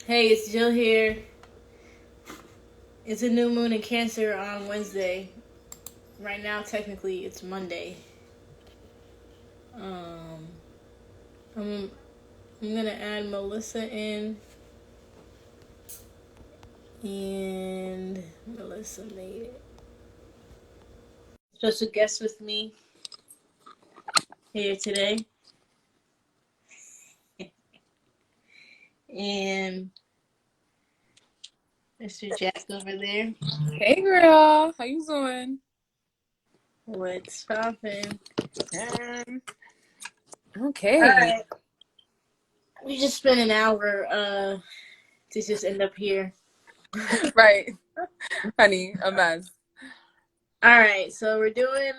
Hey, it's Jill here. It's a new moon in Cancer on Wednesday. Right now, technically, it's Monday. Um, I'm, I'm gonna add Melissa in, and Melissa made it. Special guest with me here today, and Mr. Jack over there. Hey girl, how you doing? What's poppin'? Um, All okay. right, we just spent an hour to just end up here. Right. Honey, a mess. All right, so we're doing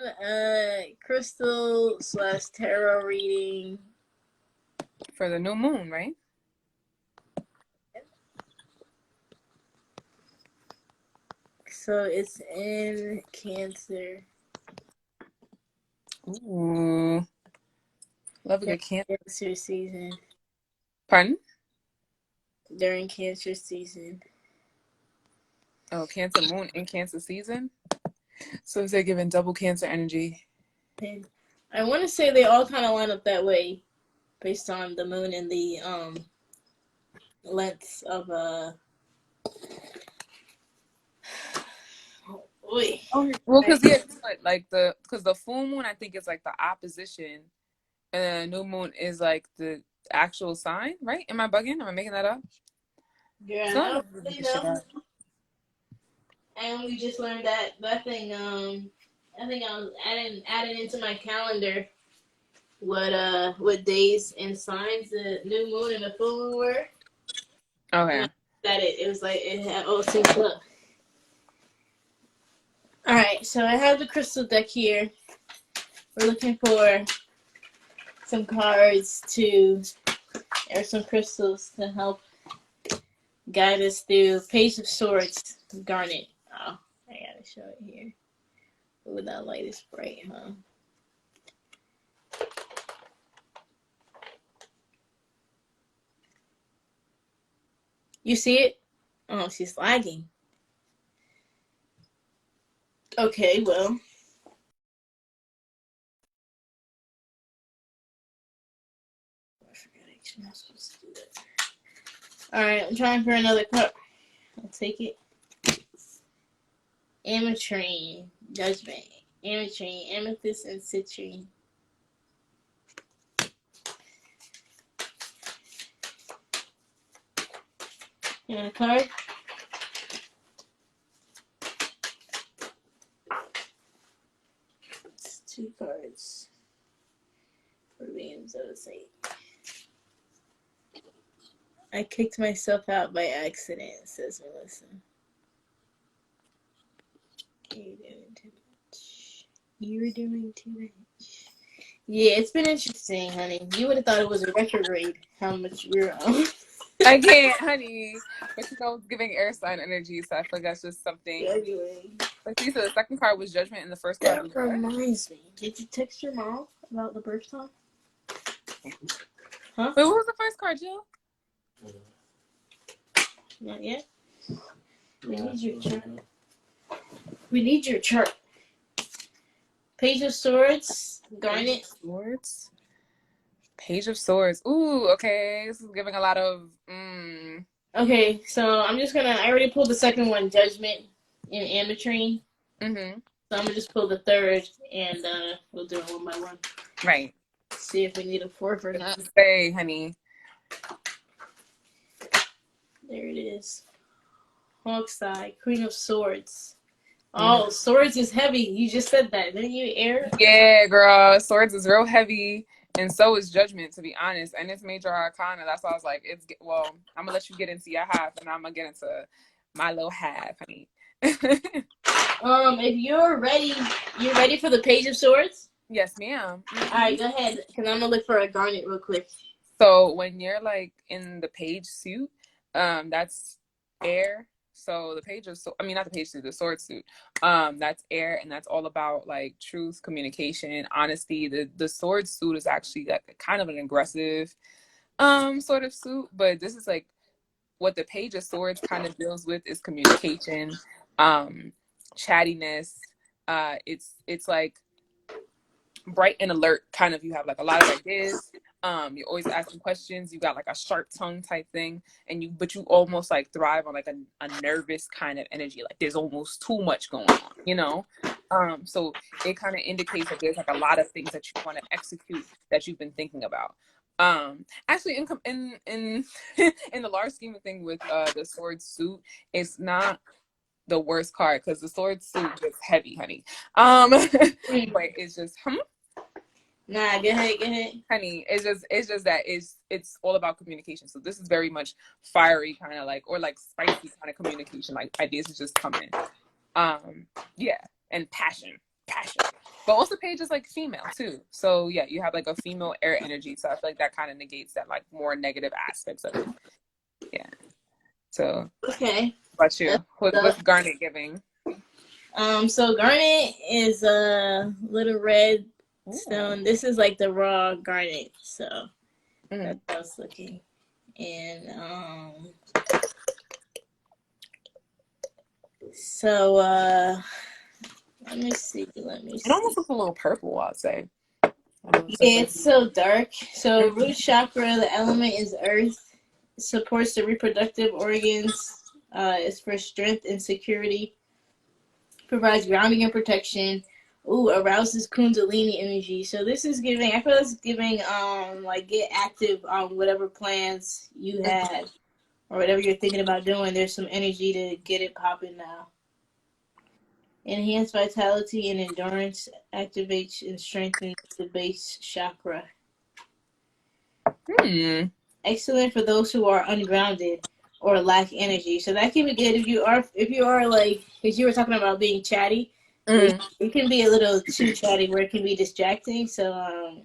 crystal slash tarot reading. For the new moon, right? So it's in Cancer. Ooh. Love a During good can. Cancer season. Pardon? During Cancer season. Oh, Cancer moon in Cancer season. So is they giving double Cancer energy? And I want to say they all kind of line up that way based on the moon and the lengths of Oy. Oh, well, Right. because the full moon I think is like the opposition, and the new moon is like the actual sign, right? Am I bugging? Am I making that up? Yeah, So I let me don't look really this shit know. up. I only just learned that thing. I think I was adding into my calendar what days and signs the new moon and the full moon were. And Okay. that it was like it had all synced up. All right, so I have the crystal deck here. We're looking for some cards to or some crystals to help guide us through Page of Swords, Garnet. Oh, I gotta show it here. Ooh, that light is bright, huh? You see it? Oh, she's lagging. Okay, well. I forgot I'm not supposed to do that. Alright, I'm trying for another cup. I'll take it. Ametrine, Judgment, Ametrine, Amethyst, and Citrine. You want a card? It's two cards for being so safe. I kicked myself out by accident, says Melissa. You're doing too much. You're doing too much. Yeah, it's been interesting, honey. You would have thought it was a retrograde, how much we're on. I can't, honey. But you know, it's giving air sign energy, so I feel like that's just something. Anyway, Like you said, the second card was judgment, and the first card was that what? reminds me. Did you text your mom about the birth time? Huh? Wait, what was the first card, Jill? Not yet. We need your chart. We need your chart. Page of Swords, Garnet. Swords. Page of Swords. Ooh, okay. This is giving a lot of. Okay, so I'm just gonna. I already pulled the second one, Judgment in Ametrine. Mm-hmm. So I'm gonna just pull the third, and we'll do it one by one. Right. See if we need a fourth or not. Say, honey. There it is. Hawk's Eye, Queen of Swords. Queen Oh, swords is heavy. You just said that, didn't you, Air? Yeah, girl. Swords is real heavy, and so is judgment, to be honest. And it's major arcana. That's why I was like, well, I'm gonna let you get into your half, and I'm gonna get into my little half, honey. If you're ready for the Page of Swords? Yes, ma'am. All right, go ahead, because I'm gonna look for a garnet real quick. So when you're like in the page suit, that's air. So the page of, I mean, not the page suit, the sword suit. That's air, and that's all about like truth, communication, honesty. The sword suit is actually like kind of an aggressive, sort of suit, but this is like what the Page of Swords kind of deals with is communication, chattiness. It's like bright and alert, kind of. You have like a lot of ideas. You're always asking questions. You got like a sharp tongue type thing, but you almost like thrive on like a nervous kind of energy. Like there's almost too much going on, you know. So it kind of indicates that there's like a lot of things that you want to execute that you've been thinking about. Actually, in in the large scheme of thing with the sword suit, it's not the worst card because the sword suit is heavy, honey. But it's just Nah, go ahead. honey, it's just that it's all about communication. So this is very much fiery kind of like, or like spicy kind of communication. Like ideas is just coming. Yeah, and passion. But also Paige is like female too. So yeah, you have like a female air energy. So I feel like that kind of negates that like more negative aspects of it. Yeah. So Okay. what about you? What's Garnet giving? So Garnet is a little red stone. This is like the raw garnet, so that's how it's looking. And so let me see. It almost looks a little purple, I'd say. Yeah, it's so dark. So root chakra, the element is earth. It supports the reproductive organs. It's for strength and security. Provides grounding and protection. Ooh, arouses Kundalini energy. So this is giving, I feel it's giving, like get active on whatever plans you had or whatever you're thinking about doing. There's some energy to get it popping now. Enhance vitality and endurance, activates and strengthens the base chakra. Excellent for those who are ungrounded or lack energy. So that can be good if you are like, because you were talking about being chatty. It can be a little too chatty where it can be distracting. So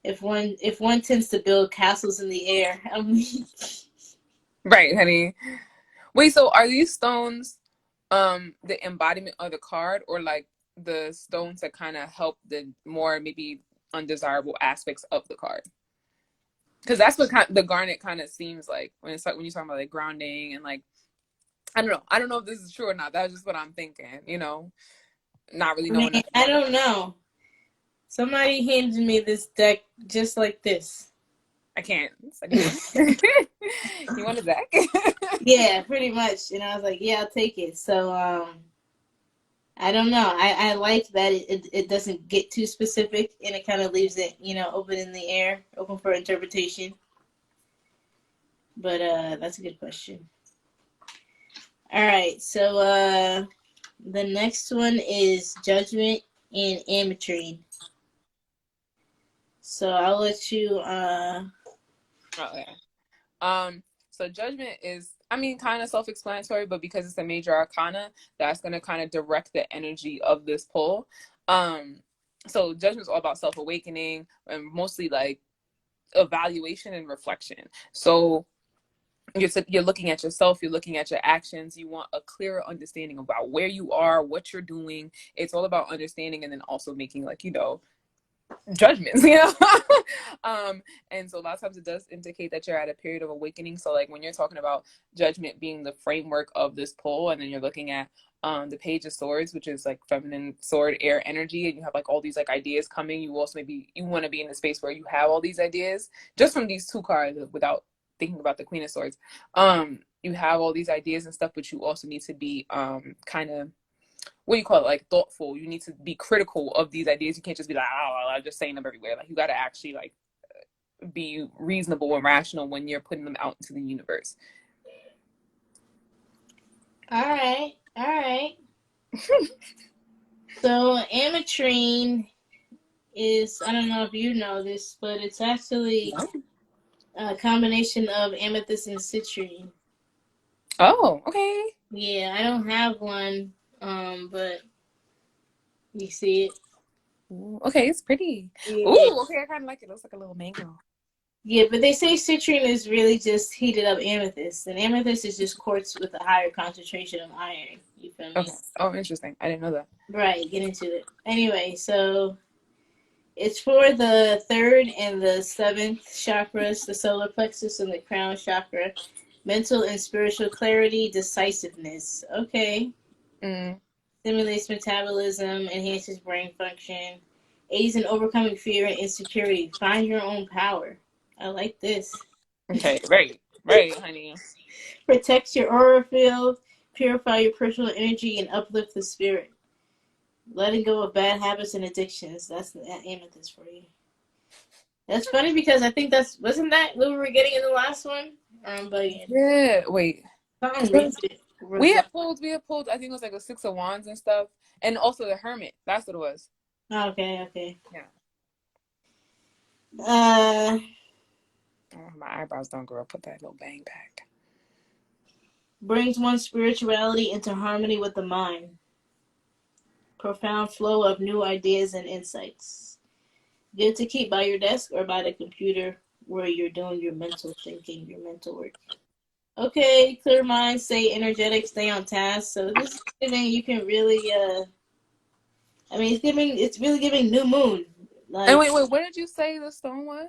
if one tends to build castles in the air, right, honey. Wait, so are these stones the embodiment of the card, or like the stones that kind of help the more maybe undesirable aspects of the card? Because that's what the garnet kind of seems like when it's like when you're talking about like grounding and like I don't know if this is true or not. That's just what I'm thinking, you know, not really knowing. I don't know. Somebody handed me this deck just like this. I can't. You want a deck? Yeah, pretty much. And I was like, yeah, I'll take it. So I don't know. I like that it doesn't get too specific and it kind of leaves it, open in the air, open for interpretation. But that's a good question. All right, so the next one is Judgment and Ametrine. So I'll let you. Okay. So Judgment is, I mean, kind of self-explanatory, but because it's a major arcana, that's going to kind of direct the energy of this pull. So Judgment is all about self-awakening and mostly like evaluation and reflection. So you're looking at yourself, you're looking at your actions, you want a clearer understanding about where you are, what you're doing. It's all about understanding and then also making like, judgments, and so a lot of times it does indicate that you're at a period of awakening. So like when you're talking about Judgment being the framework of this pull, and then you're looking at the Page of Swords, which is like feminine sword air energy, and you have like all these like ideas coming. You also you want to be in a space where you have all these ideas just from these two cards without thinking about the Queen of Swords. You have all these ideas and stuff, but you also need to be kind of, what do you call it, like thoughtful. You need to be critical of these ideas. You can't just be like, oh, I'm just saying them everywhere. Like you got to actually like be reasonable and rational when you're putting them out into the universe. All right. So Ametrine is, I don't know if you know this, but it's actually a combination of amethyst and citrine. Oh, okay. Yeah, I don't have one, but you see it. Ooh, okay, it's pretty. Yeah. Ooh, okay, I kind of like it. It looks like a little mango. Yeah, but they say citrine is really just heated up amethyst, and amethyst is just quartz with a higher concentration of iron. You feel me? Okay. Oh, interesting. I didn't know that. Right, get into it. Anyway, so It's for the third and the seventh chakras, the solar plexus and the crown chakra. Mental and spiritual clarity, decisiveness. Okay. Mm. Stimulates metabolism, enhances brain function, aids in overcoming fear and insecurity. Find your own power. I like this. Okay, right, right, honey. Protects your aura field, purify your personal energy, and uplift the spirit. Letting go of bad habits and addictions. That's the amethyst for you. That's funny because I think wasn't that what we were getting in the last one? But Yeah, wait. We Rosette. had pulled, I think it was like a Six of Wands and stuff. And also the Hermit. That's what it was. Okay, okay. Yeah. Uh, Oh, my eyebrows don't grow. Put that little bang back. brings one's spirituality into harmony with the mind. Profound flow of new ideas and insights. Good to keep by your desk or by the computer where you're doing your mental thinking, your mental work. Okay, clear mind, stay energetic, stay on task. So this is giving you can really I mean it's really giving new moon. And Like wait, what did you say the stone was?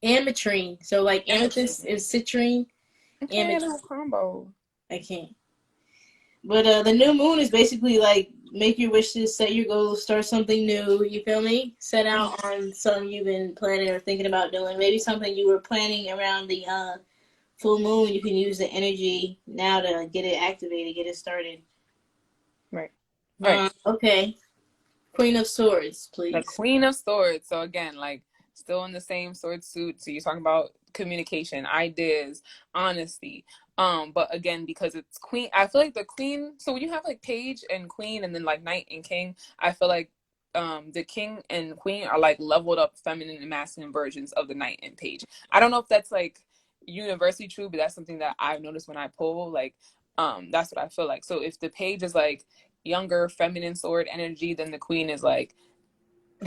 ametrine. So like amethyst Amethyst. is citrine. Okay, a Ametrine. little combo. I can't. But the new moon is basically like make your wishes, set your goals, start something new. You feel me? Set out on something you've been planning or thinking about doing. Maybe something you were planning around the full moon. You can use the energy now to get it activated, get it started. Right. Right. Okay. Queen of Swords, The please. Queen of Swords. So again, like still in the same sword suit. So you're talking about communication, ideas, honesty. But again, because it's queen, I feel like the queen. So when you have like page and queen, and then like knight and king, I feel like the king and queen are like leveled up feminine and masculine versions of the knight and page. I don't know if that's like universally true, but that's something that I've noticed when I pull. Like, that's what I feel like. So if the page is like younger feminine sword energy, then the queen is like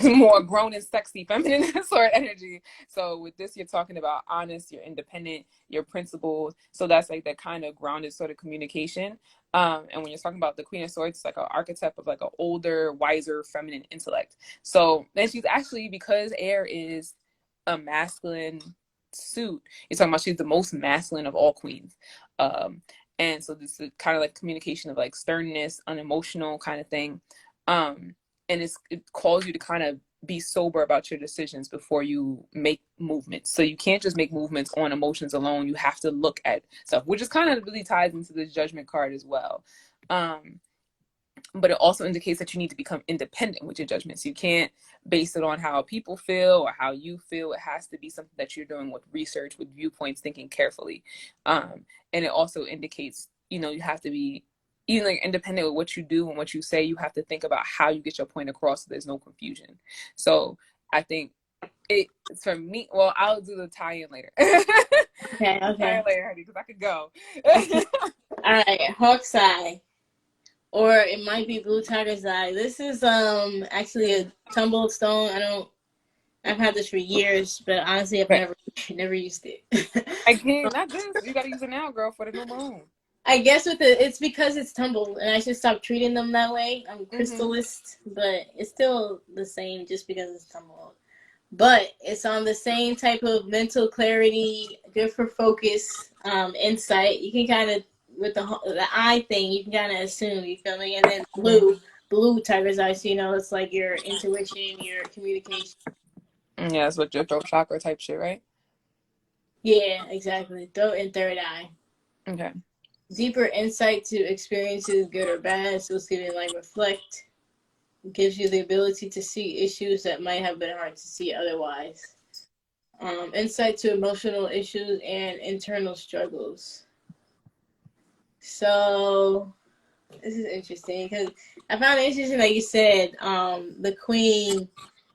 more grown and sexy feminine sort of energy. So with this, you're talking about honest, you're independent, you're principled. So that's like that kind of grounded sort of communication. And when you're talking about the Queen of Swords, it's like an archetype of like an older, wiser, feminine intellect. So then she's actually, because air is a masculine suit, you're talking about she's the most masculine of all queens. And so this is kind of like communication of like sternness, unemotional kind of thing. And it calls you to kind of be sober about your decisions before you make movements. So you can't just make movements on emotions alone. You have to look at stuff, which is kind of really ties into the judgment card as well. But it also indicates that you need to become independent with your judgments. You can't base it on how people feel or how you feel. It has to be something that you're doing with research, with viewpoints, thinking carefully. And it also indicates, you have to be even like independent with what you do and what you say. You have to think about how you get your point across so there's no confusion. So I think it's for me. Well, I'll do the tie-in later. Okay, Tie-in okay. later, honey, because I could go. All right, Hawk's Eye. Or it might be Blue Tiger's Eye. This is actually a tumbled stone. I've had this for years, but honestly I've Right. never used it. I can't. Not this. You gotta use it now, girl, for the new moon. I guess it's because it's tumbled, and I should stop treating them that way. I'm crystalist, but it's still the same just because it's tumbled. But it's on the same type of mental clarity, good for focus, insight. You can kind of with the eye thing, you can kind of assume. You feel me? And then blue tiger's eye. So it's like your intuition, your communication. Yeah, it's like your throat chakra type shit, right? Yeah, exactly. Throat and third eye. Okay. Deeper insight to experiences, good or bad. So it's giving like reflect. Gives you the ability to see issues that might have been hard to see otherwise. Insight to emotional issues and internal struggles. So this is interesting because I found it interesting that you said the Queen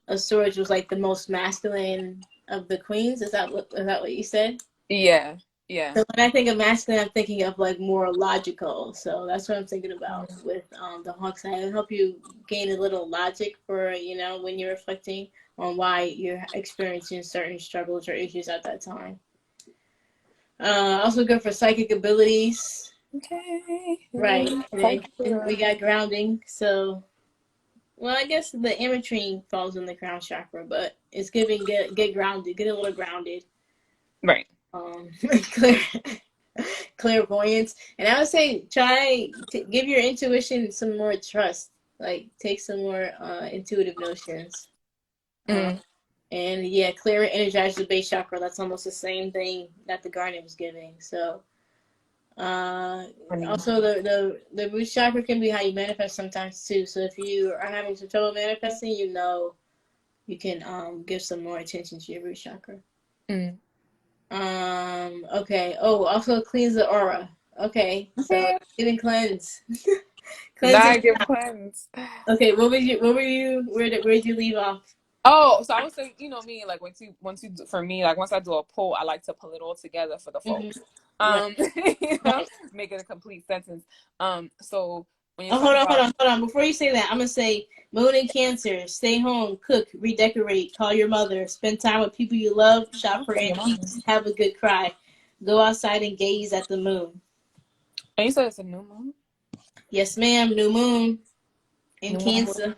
of Swords was like the most masculine of the queens. Is that what you said? Yeah. Yeah. So when I think of masculine, I'm thinking of like more logical. So that's what I'm thinking about with the Hawk's Eye. It'll help you gain a little logic for when you're reflecting on why you're experiencing certain struggles or issues at that time. Also good for psychic abilities. Okay. Right. And then we got grounding. So Well, I guess the ametrine falls in the crown chakra, but it's giving get grounded, get a little grounded. Right. Clear, clairvoyance, and I would say try to give your intuition some more trust. Like take some more intuitive notions. Mm. And yeah, clear and energize the base chakra. That's almost the same thing that the Guardian was giving. So, also the root chakra can be how you manifest sometimes too. So if you are having some trouble manifesting, you can give some more attention to your root chakra. Mm. Okay. Oh, also cleans the aura. Okay. So getting cleanse. Now I Cleansing. give cleanse. Okay. What were you? Where did you leave off? Oh, so I was saying, you know me, like once you for me, like once I do a poll, I like to pull it all together for the folks. Right. You know, Right. make it a complete sentence. So when you Oh, talk about hold on. Before you say that, I'm gonna say Moon in Cancer. Stay home, cook, redecorate, call your mother, spend time with people you love, shop for antiques, have a good cry, go outside and gaze at the moon. and you said it's a new moon? Yes, ma'am. New moon in New moon. Cancer.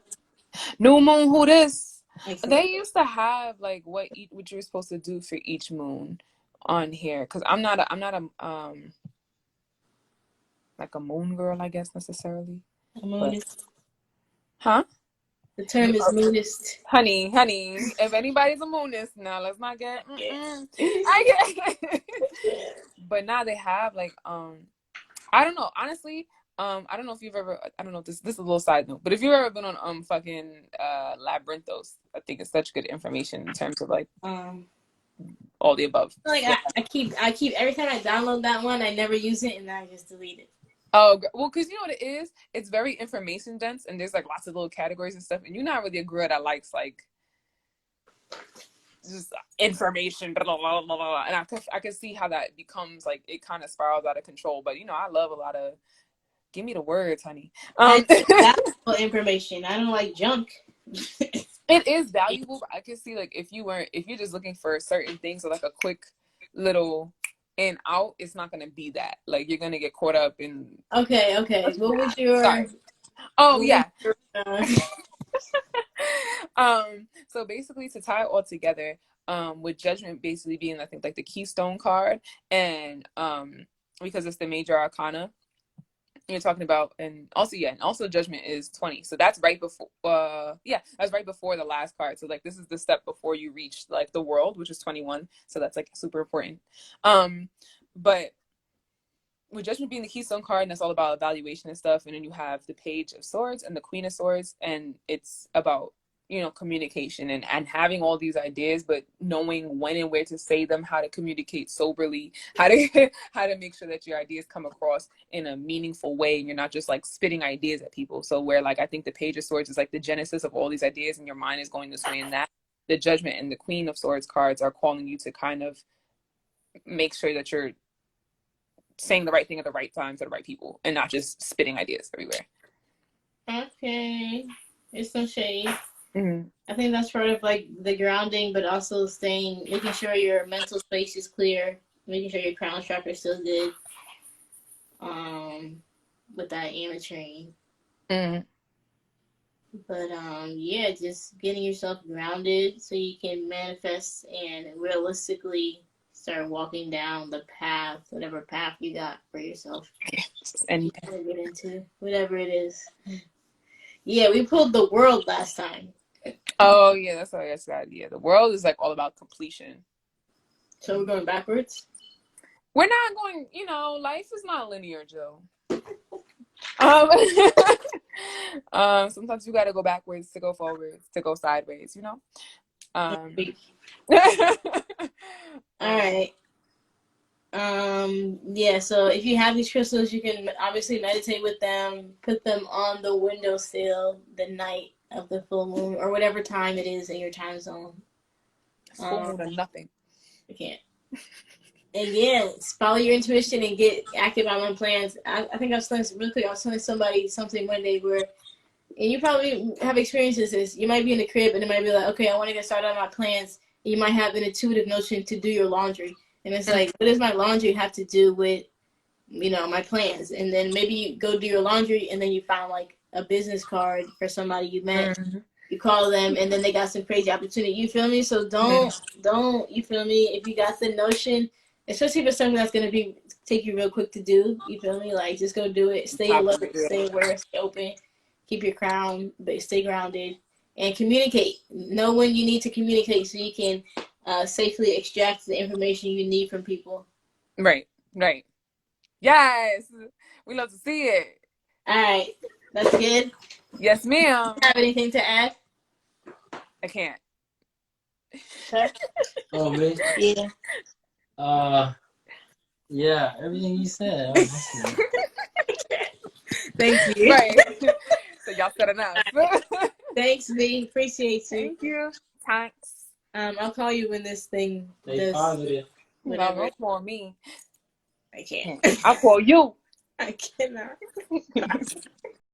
New moon, who this? Excellent. They used to have like what you were supposed to do for each moon on here, because I'm not a like a moon girl, I guess necessarily. A moonist. Huh? The term is moonist. Honey, if anybody's a moonist, now let's not get. Yes. I get. But now they have like I don't know, honestly. I don't know if you've ever. I don't know if this is a little side note, but if you've ever been on fucking Labyrinthos, I think it's such good information in terms of like all the above. Like I keep every time I download that one, I never use it, and then I just delete it. Oh, well, because you know what it is? It's very information dense, and there's like lots of little categories and stuff, and you're not really a girl that likes like just information, blah, blah, blah, blah. And I can see how that becomes like it kind of spirals out of control. But you know, I love a lot of give me the words, honey. Valuable information. I don't like junk. It is valuable, but I can see like if you're just looking for certain things or like a quick little in out, it's not gonna be that. Like you're gonna get caught up in. Okay. What was your? Sorry. Oh what yeah. Was your, So basically to tie it all together, with Judgment basically being I think like the keystone card, and because it's the major arcana you're talking about, and also Judgment is 20, so that's right before that's right before the last card. So like this is the step before you reach like the world, which is 21, so that's like super important. But with Judgment being the keystone card, and that's all about evaluation and stuff, and then you have the Page of Swords and the Queen of Swords, and it's about communication and having all these ideas, but knowing when and where to say them, how to communicate soberly, how to make sure that your ideas come across in a meaningful way, and you're not just like spitting ideas at people. So where like I think the Page of Swords is like the genesis of all these ideas, and your mind is going this way and that. The Judgment and the Queen of Swords cards are calling you to kind of make sure that you're saying the right thing at the right time to the right people, and not just spitting ideas everywhere. Okay, it's some shade. Mm-hmm. I think that's part of like the grounding, but also making sure your mental space is clear, making sure your crown chakra is still good. With that ametrine. Mm-hmm. But yeah, just getting yourself grounded so you can manifest and realistically start walking down the path, whatever path you got for yourself. And you gotta get into whatever it is. Yeah, we pulled the world last time. Oh yeah, that's what I said. Yeah, the world is like all about completion. So we're going backwards? We're not going, life is not linear, Joe. Sometimes you gotta go backwards to go forwards, to go sideways, All right. Yeah, so if you have these crystals, you can obviously meditate with them, put them on the windowsill the night of the full moon or whatever time it is in your time zone. Full moon or nothing. You can't. And yeah, follow your intuition and get active on my plans. I think I was telling somebody something one day where, and you probably have experiences this, you might be in the crib and it might be like, okay, I want to get started on my plans. And you might have an intuitive notion to do your laundry. And it's like, what does my laundry have to do with, my plans? And then maybe you go do your laundry and then you found like a business card for somebody you met. Mm-hmm. You call them, and then they got some crazy opportunity. You feel me? So don't. You feel me? If you got the notion, especially for something that's gonna take you real quick to do. You feel me? Like just go do it. Stay alert. Stay aware. Stay open. Keep your crown, but stay grounded and communicate. Know when you need to communicate so you can safely extract the information you need from people. Right. Yes, we love to see it. All right, that's good. Yes, ma'am. Have anything to add? I can't. Sir? Oh, me? Yeah. Yeah, everything you said. I was listening. Thank you. Right. So y'all said enough. Thanks, V. Appreciate you. Thank you. Thanks. I'll call you when this thing Stay does positive. whatever. No, don't call me. I can't. I'll call you. I cannot.